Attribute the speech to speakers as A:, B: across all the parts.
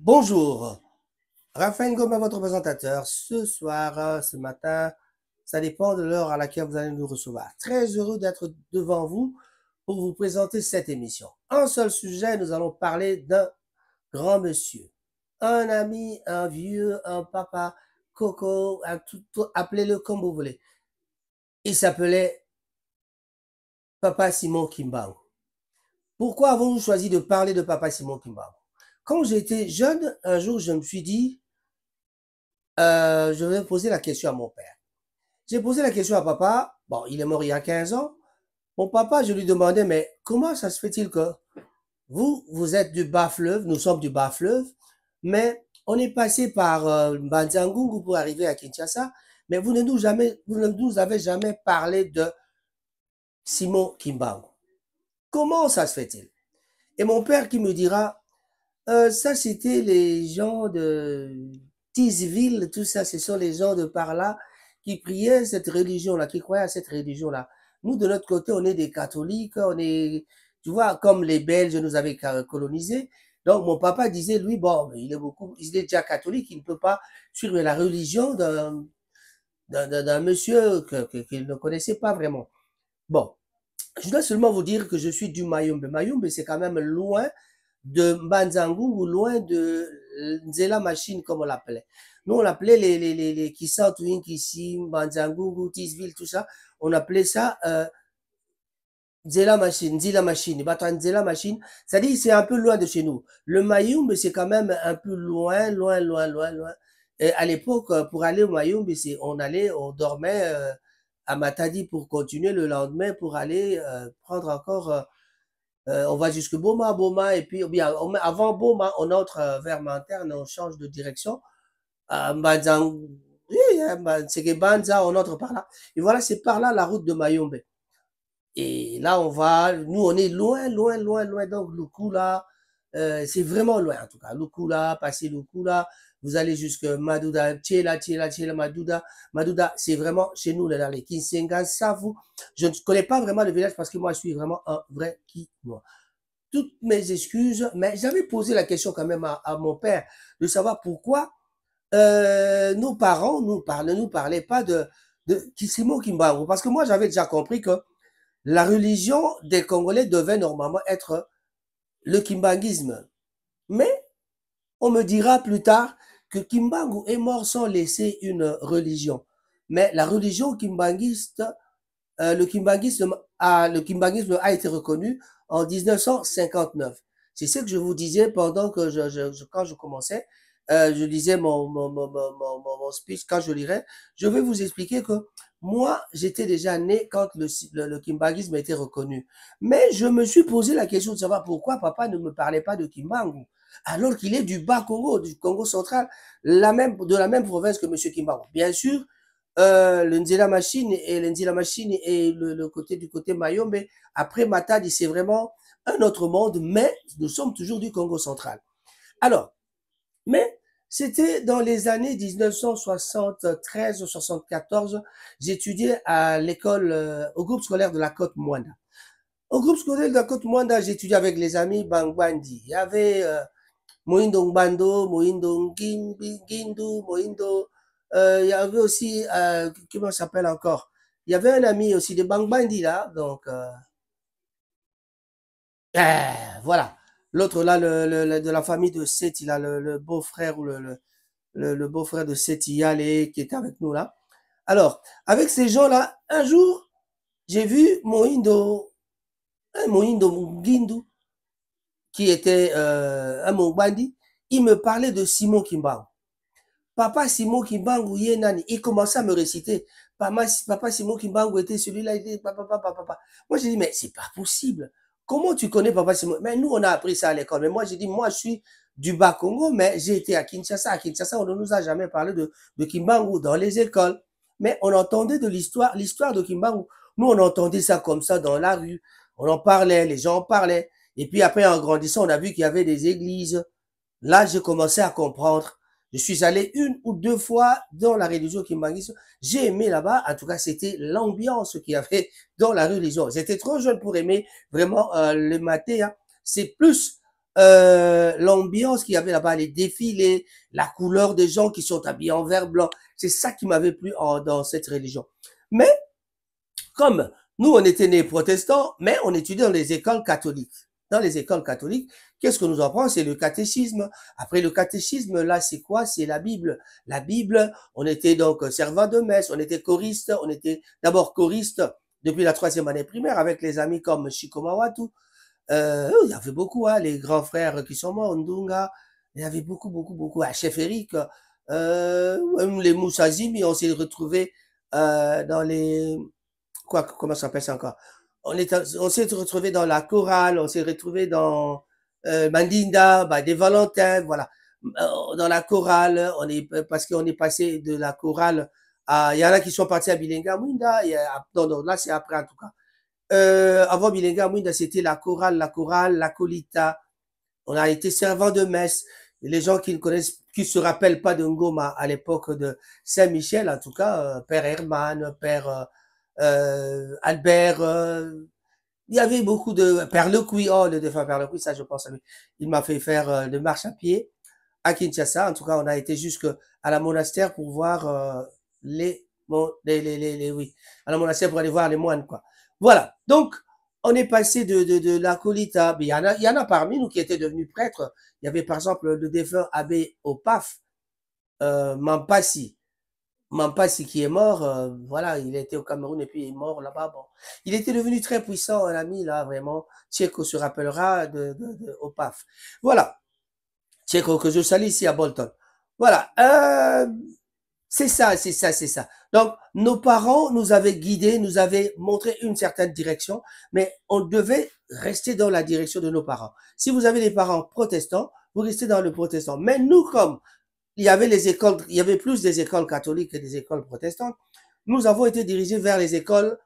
A: Bonjour, Raphaël Ngoma, votre présentateur. Ce soir, ce matin, ça dépend de l'heure à laquelle vous allez nous recevoir. Très heureux d'être devant vous pour vous présenter cette émission. Un seul sujet, nous allons parler d'un grand monsieur, un ami, un vieux, un papa, Coco, appelez-le comme vous voulez. Il s'appelait Papa Simon Kimbangu. Pourquoi avons-nous choisi de parler de Papa Simon Kimbangu? Quand j'étais jeune, un jour, je me suis dit, je vais poser la question à mon père. J'ai posé la question à papa. Bon, il est mort il y a 15 ans. Mon papa, je lui demandais, mais comment ça se fait-il que vous êtes du bas-fleuve, nous sommes du bas-fleuve, mais on est passé par Banzangungu pour arriver à Kinshasa, mais vous ne nous avez jamais parlé de Simon Kimbangu. Comment ça se fait-il? Et mon père qui me dira, ça c'était les gens de Tisville, tout ça, ce sont les gens de par là qui priaient cette religion-là, qui croyaient à cette religion-là. Nous, de notre côté, on est des catholiques, on est, tu vois, comme les Belges nous avaient colonisés. Donc, mon papa disait, lui, bon, il est déjà catholique, il ne peut pas suivre la religion d'un monsieur qu'il ne connaissait pas vraiment. Bon, je dois seulement vous dire que je suis du Mayumbe. Mayumbe, c'est quand même loin de Mbanzangu ou loin de Nzela Machine, comme on l'appelait. Nous, on l'appelait les Kisantouin, Kissi, Mbanzangu, Tisville, tout ça. On appelait ça Nzela Machine, Nzela Machine. Nzela Machine, c'est-à-dire c'est un peu loin de chez nous. Le Mayumbe, c'est quand même un peu loin, loin, loin, loin, loin. Et à l'époque, pour aller au Mayumbe, on dormait à Matadi pour continuer le lendemain pour aller prendre encore on va jusque Boma, Boma, et puis bien, avant Boma, on entre vers Manterne, on change de direction. Mbazang, oui, c'est que Banza, on entre par là. Et voilà, c'est par là la route de Mayombe. Et là, nous, on est loin, loin, loin, loin. Donc, Lukula, c'est vraiment loin, en tout cas. Lukula, passer Lukula, vous allez jusque Madouda, Tchela, Tchela, Tchela, Madouda. Madouda, c'est vraiment chez nous, là, dans les Kinsengan, Savu. Je ne connais pas vraiment le village parce que moi, je suis vraiment un vrai Kinois. Toutes mes excuses, mais j'avais posé la question quand même à mon père de savoir pourquoi nos parents nous parlaient pas de Kissimo Kimbangu. Parce que moi, j'avais déjà compris que la religion des Congolais devait normalement être le kimbanguisme. Mais on me dira plus tard que Kimbangu est mort sans laisser une religion. Mais la religion kimbanguiste, le kimbanguisme a été reconnu en 1959. C'est ce que je vous disais pendant que quand je commençais, je lisais mon speech, quand je lirais, je vais vous expliquer que moi, j'étais déjà né quand le kimbanguisme a été reconnu. Mais je me suis posé la question de savoir pourquoi papa ne me parlait pas de Kimbangu, alors qu'il est du bas Congo, du Congo central, de la même province que M. Kimbangu. Bien sûr, le Nzela Machine et du côté Mayombe. Après Matadi, c'est vraiment un autre monde, mais nous sommes toujours du Congo central. Alors, mais c'était dans les années 1973 ou 74, j'étudiais à l'école, au groupe scolaire de la Côte Mwanda. Au groupe scolaire de la Côte Mwanda, j'étudiais avec les amis Bangbandi. Il y avait Moindo Ngbando, Moindo Ngindu, Moindo. Il y avait aussi, comment ça s'appelle encore? Il y avait un ami aussi de Bangbandi là, donc voilà. L'autre là, de la famille de Seth, il a le beau-frère ou le beau-frère de Seth Yale qui était avec nous là. Alors, avec ces gens-là, un jour, j'ai vu Moindo Ngindu, qui était un Mongbandi, il me parlait de Simon Kimbangu. Papa Simon Kimbangu Yenani, il commençait à me réciter. Papa Simon Kimbangu était celui-là, il était papa, papa, papa. Moi, j'ai dit, mais c'est pas possible. Comment tu connais Papa Simon? Mais nous, on a appris ça à l'école. Mais moi, j'ai dit, moi, je suis du Bas-Congo, mais j'ai été à Kinshasa. À Kinshasa, on ne nous a jamais parlé de Kimbangu dans les écoles. Mais on entendait de l'histoire de Kimbangu. Nous, on entendait ça comme ça dans la rue. On en parlait, les gens en parlaient. Et puis après, en grandissant, on a vu qu'il y avait des églises. Là, j'ai commencé à comprendre. Je suis allé une ou deux fois dans la religion kimbanguiste. J'ai aimé là-bas. En tout cas, c'était l'ambiance qu'il y avait dans la religion. J'étais trop jeune pour aimer vraiment le maté. Hein. C'est plus l'ambiance qu'il y avait là-bas, les défilés, la couleur des gens qui sont habillés en vert blanc. C'est ça qui m'avait plu dans cette religion. Mais comme nous, on était nés protestants, mais on étudiait dans les écoles catholiques. Dans les écoles catholiques, qu'est-ce que nous apprend? C'est le catéchisme. Après le catéchisme, là, c'est quoi? C'est la Bible. La Bible, on était donc servant de messe, on était choriste, on était d'abord choriste depuis la 3e année primaire avec les amis comme Chico Mawatu. Il y avait beaucoup, hein, les grands frères qui sont morts, Ndunga, il y avait beaucoup, beaucoup, beaucoup. À Chef Eric, même les Moussazim, on s'est retrouvés dans les comment ça s'appelle ça encore? On s'est retrouvé dans la chorale, on s'est retrouvé dans Mandinda, bah, des Valentins, voilà. Dans la chorale, parce qu'on est passé de la chorale à, il y en a qui sont partis à Bilenga Mwinda, non, non, là c'est après en tout cas. Avant Bilenga Mwinda, c'était la chorale, la colita. On a été servant de messe. Et les gens qui ne connaissent, qui se rappellent pas de Ngoma à l'époque de Saint-Michel, en tout cas, Père Herman, Père Albert, il y avait beaucoup de Père Lecoui, oh le défunt Père Lecoui, ça je pense à lui. Il m'a fait faire de marche à pied à Kinshasa. En tout cas, on a été jusque à la monastère pour voir oui, à la monastère pour aller voir les moines, quoi. Voilà. Donc, on est passé de l'acolita. Il y en a parmi nous qui étaient devenus prêtres. Il y avait par exemple le défunt abbé au PAF, Mampassi. Mampassi qui est mort, voilà, il était au Cameroun et puis il est mort là-bas. Bon. Il était devenu très puissant, un ami, là, vraiment. Tcheko se rappellera au PAF. Voilà. Tcheko que je salue ici à Bolton. Voilà. C'est ça, c'est ça, c'est ça. Donc, nos parents nous avaient guidés, nous avaient montré une certaine direction, mais on devait rester dans la direction de nos parents. Si vous avez des parents protestants, vous restez dans le protestant. Mais nous, comme il y avait les écoles, il y avait plus des écoles catholiques que des écoles protestantes, nous avons été dirigés vers les écoles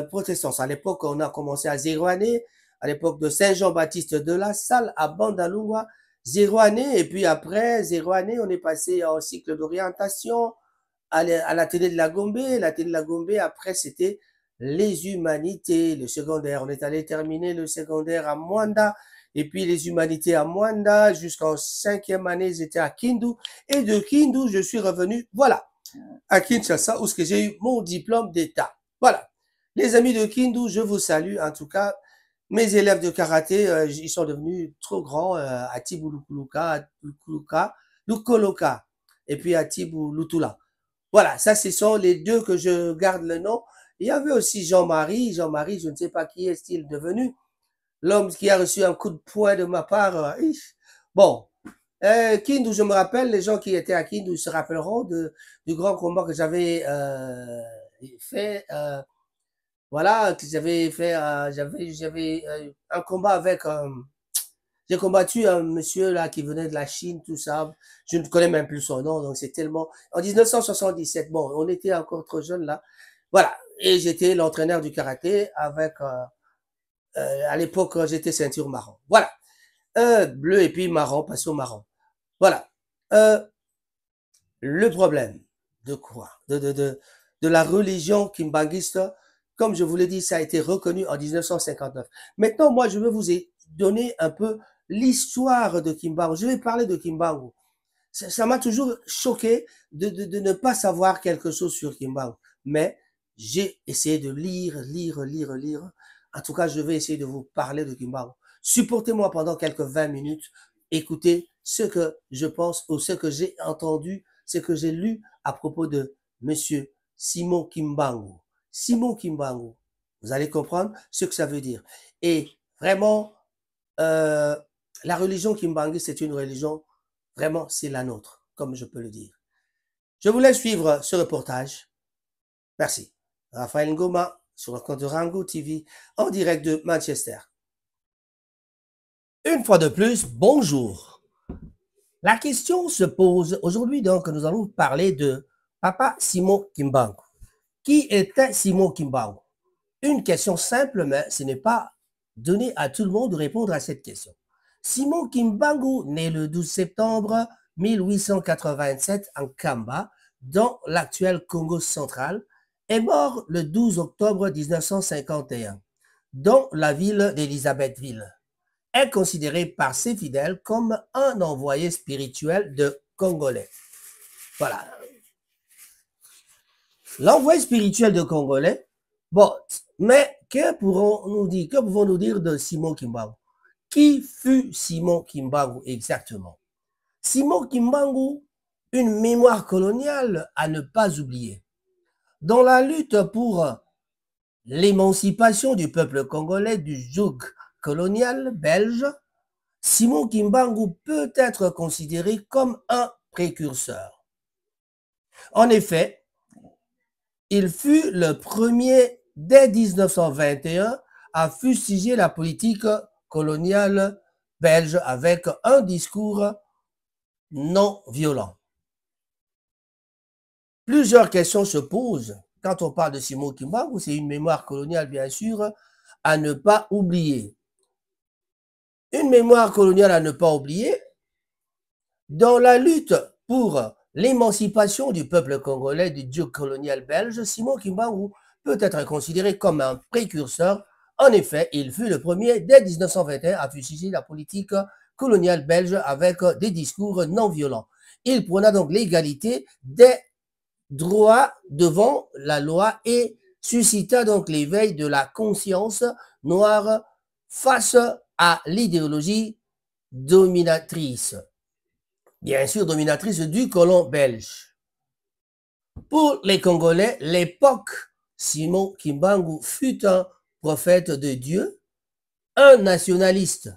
A: protestantes. À l'époque, on a commencé à 0 année, à l'époque de Saint Jean-Baptiste de la Salle, à Bandalungwa, 0 année, et puis après 0 année, on est passé en cycle d'orientation à la télé de la Gombe. La télé de la Gombe, après, c'était les humanités, le secondaire. On est allé terminer le secondaire à Mwanda, et puis les humanités à Mwanda, jusqu'en 5e année, j'étais à Kindu, et de Kindu, je suis revenu, voilà, à Kinshasa, où j'ai eu mon diplôme d'État. Voilà. Les amis de Kindu, je vous salue, en tout cas, mes élèves de karaté, ils sont devenus trop grands à Tibu Lukoloka, et puis à Tibu Lutula. Voilà, ça, ce sont les deux que je garde le nom. Il y avait aussi Jean-Marie. Jean-Marie, je ne sais pas qui est-il devenu. L'homme qui a reçu un coup de poing de ma part. Bon, Kindu, je me rappelle, les gens qui étaient à Kindu se rappelleront du grand combat que j'avais fait. Voilà, que j'avais fait, j'avais un combat avec j'ai combattu un monsieur là qui venait de la Chine, tout ça. Je ne connais même plus son nom, donc c'est tellement. En 1977, bon, on était encore trop jeunes là. Voilà, et j'étais l'entraîneur du karaté avec. À l'époque, j'étais ceinture marron. Voilà, bleu et puis marron, passé au marron. Voilà. Le problème de quoi de la religion kimbanguiste, comme je vous l'ai dit, ça a été reconnu en 1959. Maintenant, moi, je vais vous donner un peu l'histoire de Kimbangu. Je vais parler de Kimbangu. Ça m'a toujours choqué de ne pas savoir quelque chose sur Kimbangu. Mais j'ai essayé de lire. En tout cas, je vais essayer de vous parler de Kimbangu. Supportez-moi pendant quelques 20 minutes. Écoutez ce que je pense ou ce que j'ai entendu, ce que j'ai lu à propos de Monsieur Simon Kimbangu. Simon Kimbangu. Vous allez comprendre ce que ça veut dire. Et vraiment, la religion Kimbangu, c'est une religion, vraiment, c'est la nôtre, comme je peux le dire. Je vous laisse suivre ce reportage. Merci. Raphaël Ngoma, sur le compte de Rango TV, en direct de Manchester. Une fois de plus, bonjour. La question se pose aujourd'hui, donc, nous allons parler de Papa Simon Kimbangu. Qui était Simon Kimbangu? Une question simple, mais ce n'est pas donné à tout le monde de répondre à cette question. Simon Kimbangu, né le 12 septembre 1887 en Kamba, dans l'actuel Congo central, est mort le 12 octobre 1951, dans la ville d'Élisabethville. est considéré par ses fidèles comme un envoyé spirituel de Congolais. Voilà. L'envoyé spirituel de Congolais, bon, mais que pouvons-nous dire de Simon Kimbangu? Qui fut Simon Kimbangu exactement? Simon Kimbangu, une mémoire coloniale à ne pas oublier. Dans la lutte pour l'émancipation du peuple congolais du joug colonial belge, Simon Kimbangu peut être considéré comme un précurseur. En effet, il fut le premier, dès 1921, à fustiger la politique coloniale belge avec un discours non violent. Plusieurs questions se posent quand on parle de Simon Kimbangu. C'est une mémoire coloniale, bien sûr, à ne pas oublier. Une mémoire coloniale à ne pas oublier. Dans la lutte pour l'émancipation du peuple congolais du joug colonial belge, Simon Kimbangu peut être considéré comme un précurseur. En effet, il fut le premier, dès 1921, à fustiger la politique coloniale belge avec des discours non violents. Il prôna donc l'égalité des droits devant la loi et suscita donc l'éveil de la conscience noire face à l'idéologie dominatrice. Bien sûr, dominatrice du colon belge. Pour les Congolais, l'époque Simon Kimbangu fut un prophète de Dieu, un nationaliste.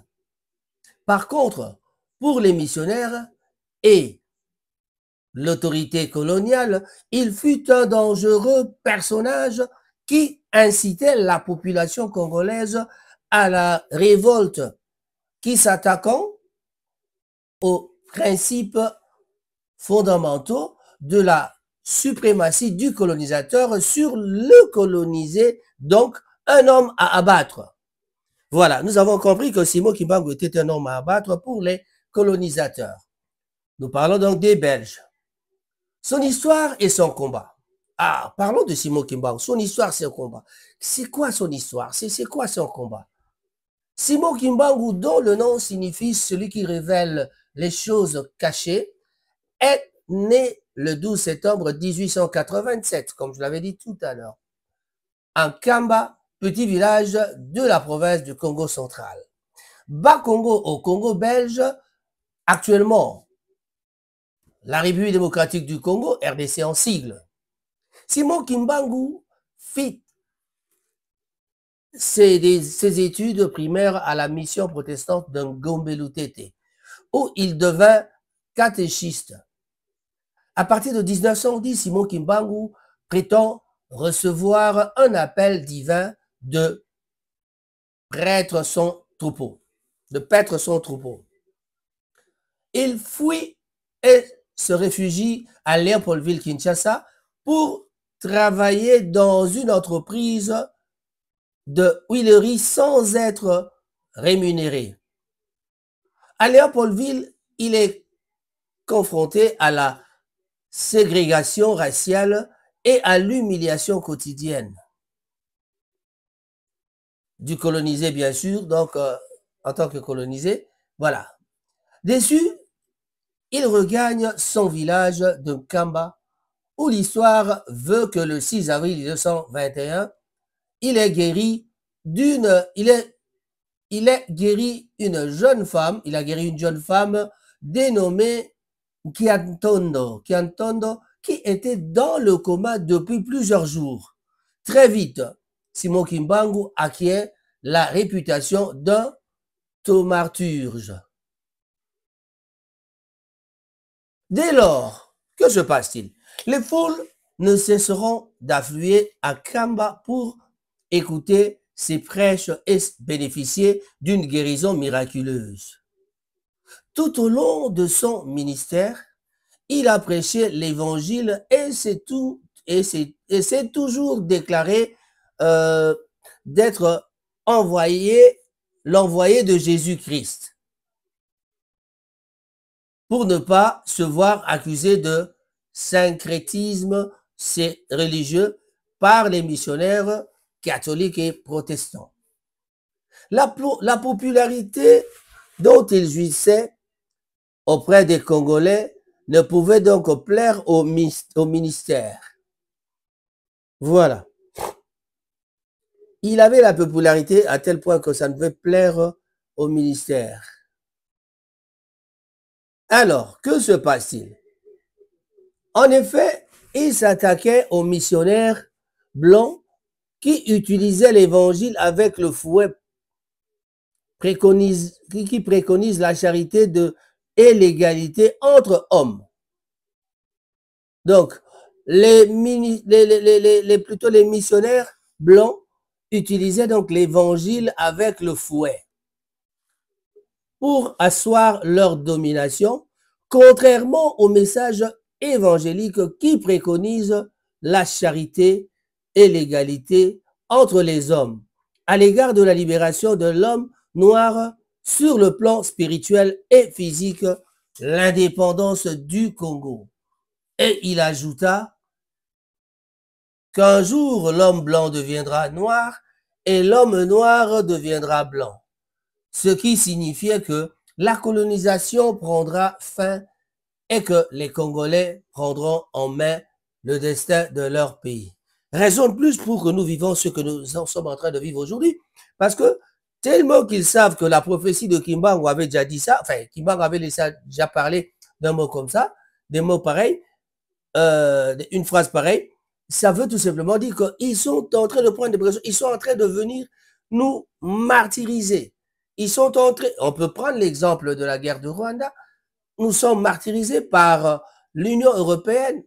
A: Par contre, pour les missionnaires et l'autorité coloniale, il fut un dangereux personnage qui incitait la population congolaise à la révolte, qui s'attaquant aux principes fondamentaux de la suprématie du colonisateur sur le colonisé, donc un homme à abattre. Voilà, nous avons compris que Simon Kimbangu était un homme à abattre pour les colonisateurs. Nous parlons donc des Belges. Son histoire et son combat. Ah, parlons de Simon Kimbangu. Son histoire, c'est un combat. C'est quoi son histoire? C'est quoi son combat? Simon Kimbangu, dont le nom signifie celui qui révèle les choses cachées, est né le 12 septembre 1887, comme je l'avais dit tout à l'heure, en Kamba, petit village de la province du Congo central. Bas-Congo au Congo belge, actuellement, la République démocratique du Congo, RDC en sigle. Simon Kimbangu fit ses études primaires à la mission protestante de Ngombe-Lutete, où il devint catéchiste. À partir de 1910, Simon Kimbangu prétend recevoir un appel divin de paître son troupeau. Il fuit et se réfugie à Léopoldville, Kinshasa, pour travailler dans une entreprise de huilerie sans être rémunéré. À Léopoldville, il est confronté à la ségrégation raciale et à l'humiliation quotidienne du colonisé, bien sûr, donc en tant que colonisé, voilà. Déçu, il regagne son village de Kamba, où l'histoire veut que le 6 avril 1921, il est guéri une jeune femme, dénommée Kiantondo, qui était dans le coma depuis plusieurs jours. Très vite, Simon Kimbangu acquiert la réputation d'un thaumaturge. Dès lors, que se passe-t-il? Les foules ne cesseront d'affluer à Kamba pour écouter ses prêches et bénéficier d'une guérison miraculeuse. Tout au long de son ministère, il a prêché l'évangile et s'est toujours déclaré d'être l'envoyé de Jésus-Christ, pour ne pas se voir accusé de syncrétisme religieux par les missionnaires catholiques et protestants. La popularité dont il jouissait auprès des Congolais ne pouvait donc plaire au ministère. Voilà. Il avait la popularité à tel point que ça ne pouvait plaire au ministère. Alors, que se passe-t-il? En effet, il s'attaquait aux missionnaires blancs qui utilisaient l'évangile avec le fouet, qui préconise la charité et l'égalité entre hommes. Donc, plutôt les missionnaires blancs utilisaient donc l'évangile avec le fouet pour asseoir leur domination, contrairement au message évangélique qui préconise la charité et l'égalité entre les hommes à l'égard de la libération de l'homme noir sur le plan spirituel et physique, l'indépendance du Congo. Et il ajouta qu'un jour l'homme blanc deviendra noir et l'homme noir deviendra blanc, ce qui signifiait que la colonisation prendra fin et que les Congolais prendront en main le destin de leur pays. Raison de plus pour que nous vivons ce que nous sommes en train de vivre aujourd'hui, parce que tellement qu'ils savent que la prophétie de Kimbangu avait déjà dit ça, enfin, Kimbangu avait déjà parlé d'un mot comme ça, des mots pareils, une phrase pareille, ça veut tout simplement dire qu'ils sont en train de prendre des précautions, ils sont en train de venir nous martyriser. Ils sont en train, on peut prendre l'exemple de la guerre de Rwanda, nous sommes martyrisés par l'Union européenne.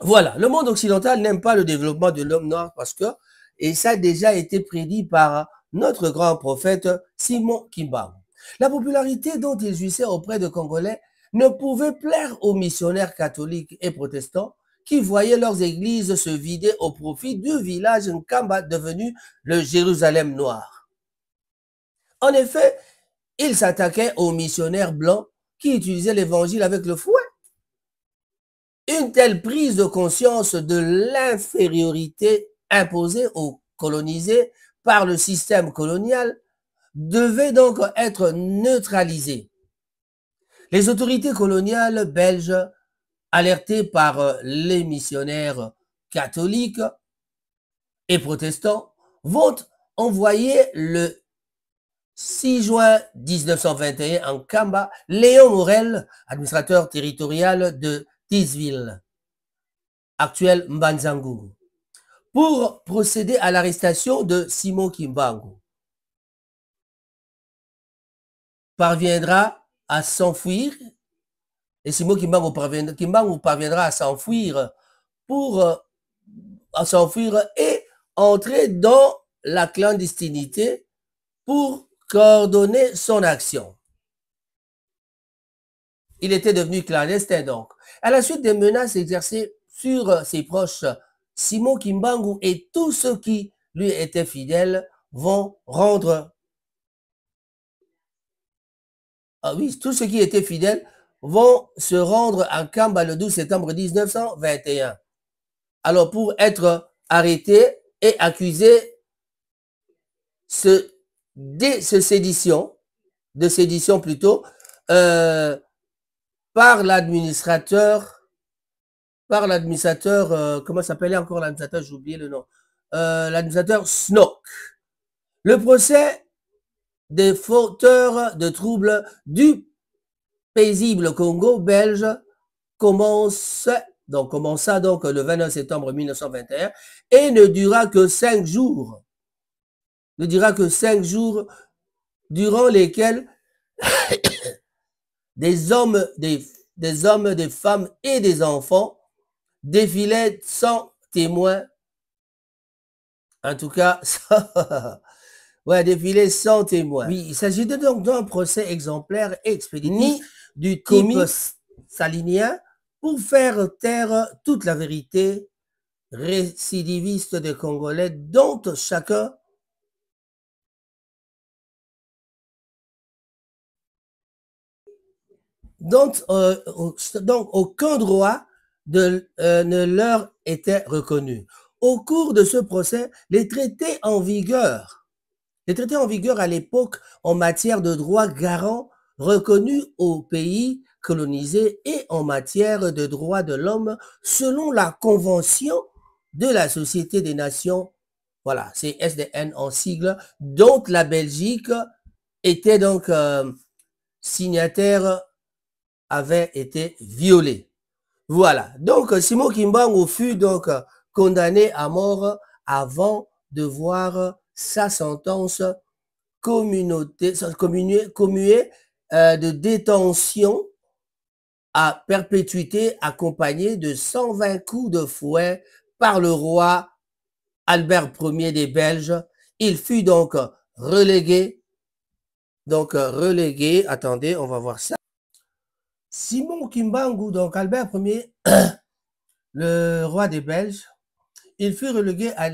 A: Voilà, le monde occidental n'aime pas le développement de l'homme noir parce que, et ça a déjà été prédit par notre grand prophète Simon Kimbangu. La popularité dont il jouissait auprès de Congolais ne pouvait plaire aux missionnaires catholiques et protestants qui voyaient leurs églises se vider au profit du village Nkamba devenu le Jérusalem noir. En effet, il s'attaquait aux missionnaires blancs qui utilisaient l'évangile avec le fouet. Une telle prise de conscience de l'infériorité imposée aux colonisés par le système colonial devait donc être neutralisée. Les autorités coloniales belges, alertées par les missionnaires catholiques et protestants, vont envoyer le 6 juin 1921 en Kamba, Léon Morel, administrateur territorial de Tisville, actuel Mbanzangu, pour procéder à l'arrestation de Simon Kimbangu. Parviendra à s'enfuir, et Simon Kimbangu parviendra à s'enfuir et entrer dans la clandestinité pour coordonner son action. Il était devenu clandestin donc. À la suite des menaces exercées sur ses proches, Simon Kimbangu et tous ceux qui lui étaient fidèles vont rendre... Ah oui, tous ceux qui étaient fidèles vont se rendre à Kamba le 12 septembre 1921. Alors pour être arrêtés et accusés de sédition plutôt, par l'administrateur, comment s'appelait encore l'administrateur, j'ai oublié le nom, l'administrateur Snock. Le procès des fauteurs de troubles du paisible Congo belge commença donc le 29 septembre 1921 et ne dura que 5 jours. Durant lesquels des hommes, des femmes et des enfants défilaient sans témoin. En tout cas, défilaient sans témoin. Oui, il s'agissait donc d'un procès exemplaire et expéditif du type salinien pour faire taire toute la vérité récidiviste des Congolais dont chacun donc aucun droit ne leur était reconnu. Au cours de ce procès, les traités en vigueur Les traités en vigueur à l'époque en matière de droits garants reconnus aux pays colonisés et en matière de droits de l'homme selon la Convention de la Société des Nations, voilà, c'est SDN en sigle, dont la Belgique était donc signataire, avait été violée. Voilà, donc Simon Kimbangu fut donc condamné à mort avant de voir sa sentence commuée de détention à perpétuité accompagnée de 120 coups de fouet par le roi Albert Ier des Belges. Il fut donc relégué. Attendez, on va voir ça. Simon Kimbangu, donc Albert Ier, le roi des Belges, il fut relégué à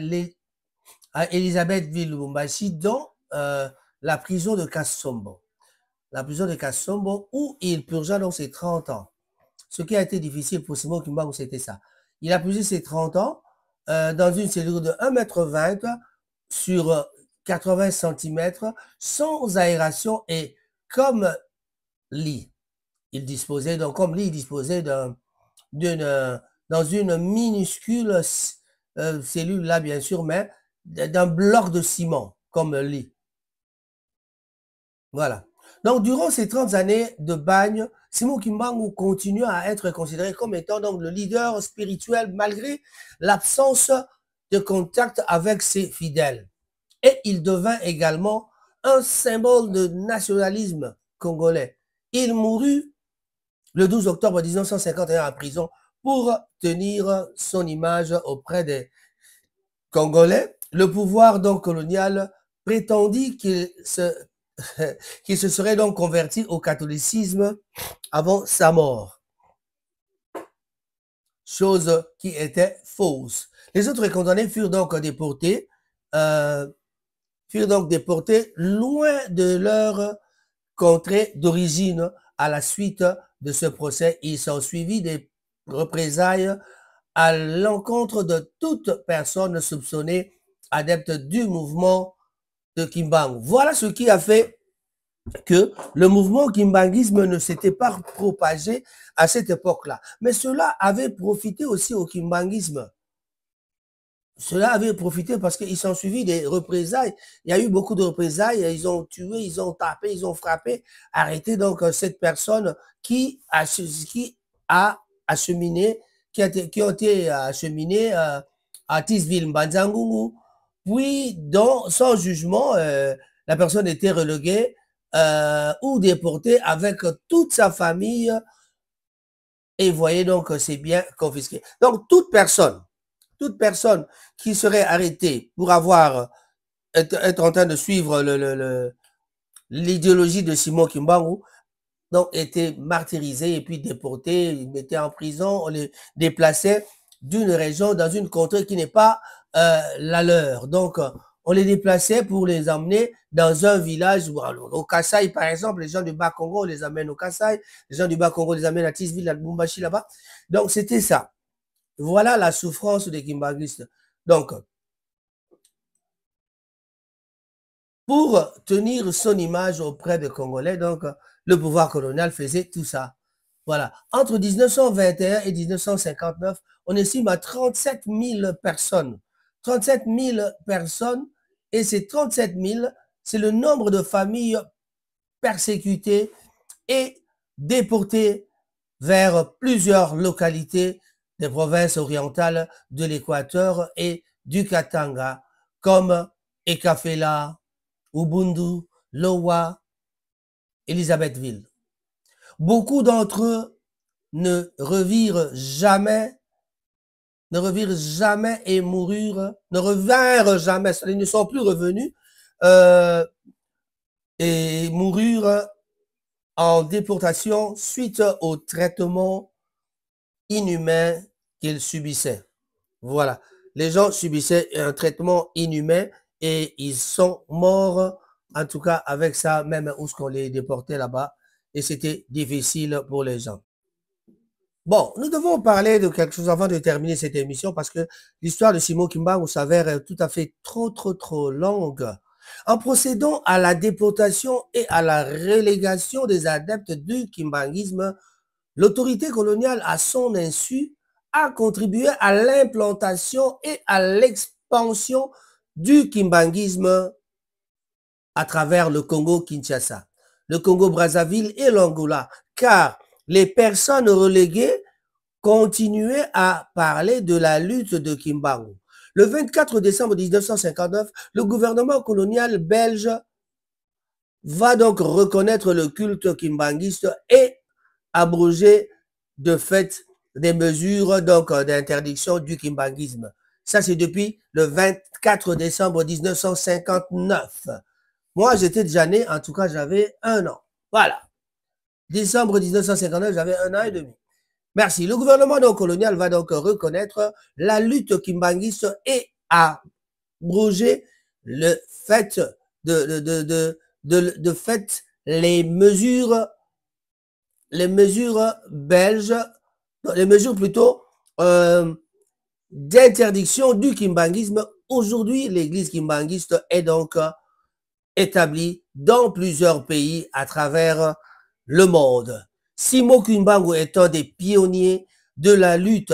A: Elisabethville, Lubumbashi, dans la prison de Kasombo. La prison de Kasombo, où il purgea donc ses 30 ans. Ce qui a été difficile pour Simon Kimbangu, c'était ça. Il a purgé ses 30 ans dans une cellule de 1,20 m sur 80 cm, sans aération et comme lit. Il disposait donc, comme lit, il disposait dans une minuscule cellule là, bien sûr, mais d'un bloc de ciment comme lit. Voilà. Donc, durant ces 30 années de bagne, Simon Kimbangu continue à être considéré comme étant donc le leader spirituel malgré l'absence de contact avec ses fidèles. Et il devint également un symbole de nationalisme congolais. Il mourut le 12 octobre 1951 en prison pour tenir son image auprès des Congolais. Le pouvoir donc colonial prétendit qu'il se serait donc converti au catholicisme avant sa mort. Chose qui était fausse. Les autres condamnés furent donc déportés loin de leur contrée d'origine. À la suite de ce procès, il s'ensuivit des représailles à l'encontre de toute personne soupçonnée adepte du mouvement de Kimbangu. Voilà ce qui a fait que le mouvement kimbanguisme ne s'était pas propagé à cette époque-là. Mais cela avait profité aussi au kimbanguisme. Cela avait profité parce qu'ils sont suivis des représailles. Il y a eu beaucoup de représailles. Ils ont tué, ils ont tapé, ils ont frappé, arrêté donc cette personne qui a acheminé, qui ont été acheminés à Tisville, Mbanzangungu. Puis, sans jugement, la personne était reléguée ou déportée avec toute sa famille. Et vous voyez donc c'est bien confisqué. Donc, toute personne qui serait arrêtée pour être en train de suivre l'idéologie de Simon Kimbangu, donc était martyrisé et puis déporté, il mettait en prison, on les déplaçait d'une région dans une contrée qui n'est pas la leur. Donc, on les déplaçait pour les emmener dans un village, au Kasaï par exemple, les gens du Bas-Congo, on les amène au Kasaï, les gens du Bas-Congo les amènent à Tisville, à Lubumbashi là-bas. Donc, c'était ça. Voilà la souffrance des kimbanguistes. Donc, pour tenir son image auprès des Congolais, donc, le pouvoir colonial faisait tout ça. Voilà. Entre 1921 et 1959, on estime à 37 000 personnes. 37 000 personnes, et ces 37 000, c'est le nombre de familles persécutées et déportées vers plusieurs localités des provinces orientales de l'Équateur et du Katanga, comme Ekafela, Ubundu, Lowa, Elisabethville. Beaucoup d'entre eux ne revirent jamais et ne revinrent jamais, ils ne sont plus revenus et moururent en déportation suite au traitement inhumain qu'ils subissaient. Voilà. Les gens subissaient un traitement inhumain et ils sont morts, en tout cas avec ça, même où ce qu'on les déportait là-bas. Et c'était difficile pour les gens. Bon, nous devons parler de quelque chose avant de terminer cette émission parce que l'histoire de Simon Kimbangu s'avère tout à fait trop longue. En procédant à la déportation et à la relégation des adeptes du kimbanguisme, l'autorité coloniale, à son insu, a contribué à l'implantation et à l'expansion du kimbanguisme à travers le Congo-Kinshasa, le Congo-Brazzaville et l'Angola, car les personnes reléguées continuaient à parler de la lutte de Kimbangu. Le 24 décembre 1959, le gouvernement colonial belge va donc reconnaître le culte kimbanguiste et abroger de fait des mesures d'interdiction du kimbanguisme. Ça, c'est depuis le 24 décembre 1959. Moi, j'étais déjà né, en tout cas, j'avais 1 an. Voilà. Décembre 1959, j'avais 1 an et demi. Merci. Le gouvernement colonial va donc reconnaître la lutte kimbanguiste et abroger le fait de fait les mesures belges, les mesures plutôt d'interdiction du kimbanguisme. Aujourd'hui, l'église kimbanguiste est donc établie dans plusieurs pays à travers le monde. Simon Kimbangu est un des pionniers de la lutte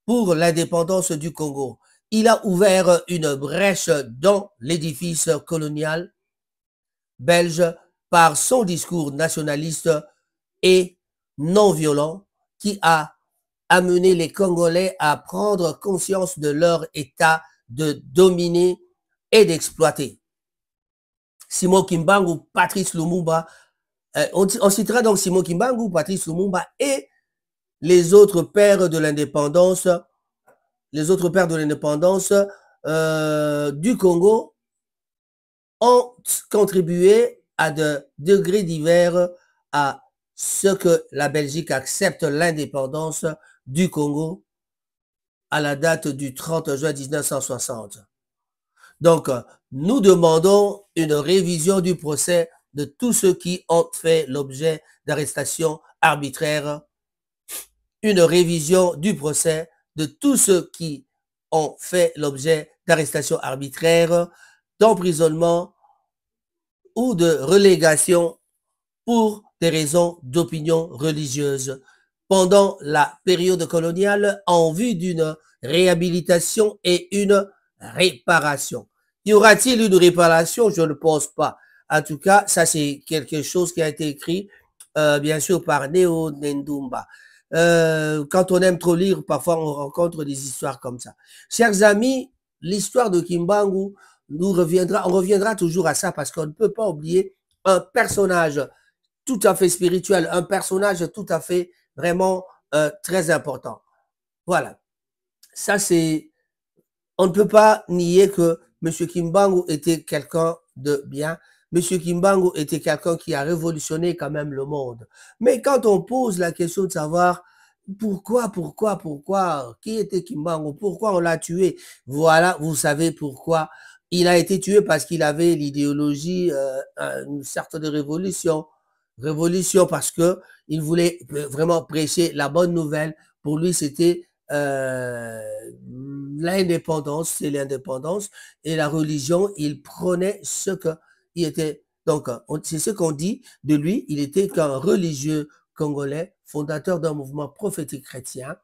A: pour l'indépendance du Congo. Il a ouvert une brèche dans l'édifice colonial belge par son discours nationaliste et non violent qui a amené les Congolais à prendre conscience de leur état de dominer et d'exploiter. Simon Kimbangu, Patrice Lumumba, on citera donc Simon Kimbangu, Patrice Lumumba et les autres pères de l'indépendance, du Congo ont contribué à de degrés divers à ce que la Belgique accepte l'indépendance du Congo à la date du 30 juin 1960. Donc, nous demandons une révision du procès de tous ceux qui ont fait l'objet d'arrestations arbitraires, une révision du procès de tous ceux qui ont fait l'objet d'arrestations arbitraires, d'emprisonnement ou de relégation pour des raisons d'opinion religieuse pendant la période coloniale en vue d'une réhabilitation et une réparation. Y aura-t-il une réparation? Je ne pense pas. En tout cas, ça c'est quelque chose qui a été écrit bien sûr par Néo Ndumba. Quand on aime trop lire, parfois on rencontre des histoires comme ça. Chers amis, l'histoire de Kimbangu, on reviendra toujours à ça parce qu'on ne peut pas oublier un personnage tout à fait spirituel, un personnage tout à fait vraiment très important. Voilà. Ça c'est, on ne peut pas nier que M. Kimbangu était quelqu'un de bien. M. Kimbangu était quelqu'un qui a révolutionné quand même le monde. Mais quand on pose la question de savoir pourquoi, qui était Kimbangu, pourquoi on l'a tué, voilà, vous savez pourquoi. Il a été tué parce qu'il avait l'idéologie, une certaine révolution. Révolution parce que il voulait vraiment prêcher la bonne nouvelle. Pour lui, c'était l'indépendance, c'est l'indépendance, et la religion, il prenait ce que il était. Donc, c'est ce qu'on dit de lui. Il était qu'un religieux congolais, fondateur d'un mouvement prophétique chrétien.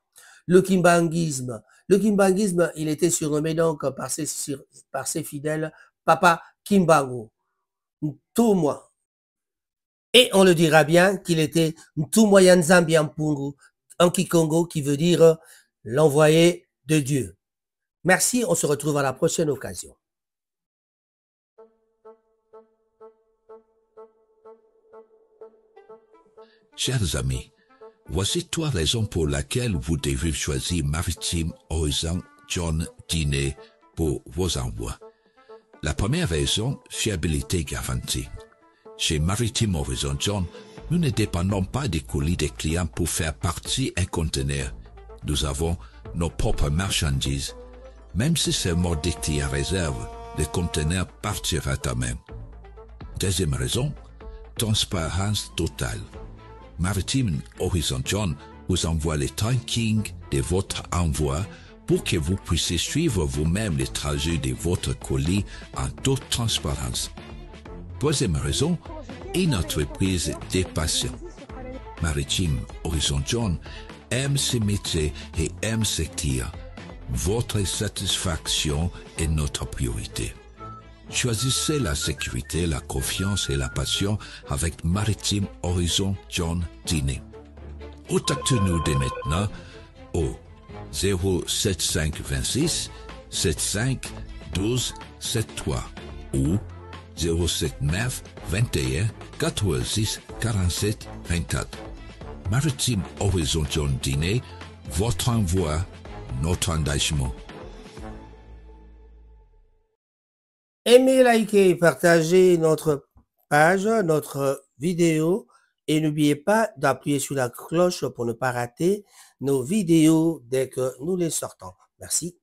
A: Le kimbanguisme, il était surnommé donc par ses fidèles Papa Kimbangu, Ntumwa. Et on le dira bien qu'il était Ntumwa Nzambi Mpungu, en Kikongo, qui veut dire l'envoyé de Dieu. Merci, on se retrouve à la prochaine occasion.
B: Chers amis, voici 3 raisons pour lesquelles vous devez choisir Maritime Horizon John Diné pour vos envois. La première raison, fiabilité garantie. Chez Maritime Horizon John, nous ne dépendons pas des colis des clients pour faire partie un conteneur. Nous avons nos propres marchandises. Même si c'est mordicti à réserve, le conteneur partira à même. Deuxième raison, transparence totale. Maritime Horizon John vous envoie le tracking de votre envoi pour que vous puissiez suivre vous-même les trajets de votre colis en toute transparence. Troisième raison, une entreprise des patients. Maritime Horizon John aime ce métier et aime ce client. Votre satisfaction est notre priorité. Choisissez la sécurité, la confiance et la passion avec Maritime Horizon John Diner. Contactez-nous dès maintenant au 07526 75 12 73 ou 079 21 86 47 24. Maritime Horizon John Diner, votre envoi, notre engagement.
A: Aimez, likez, partagez notre page, notre vidéo et n'oubliez pas d'appuyer sur la cloche pour ne pas rater nos vidéos dès que nous les sortons. Merci.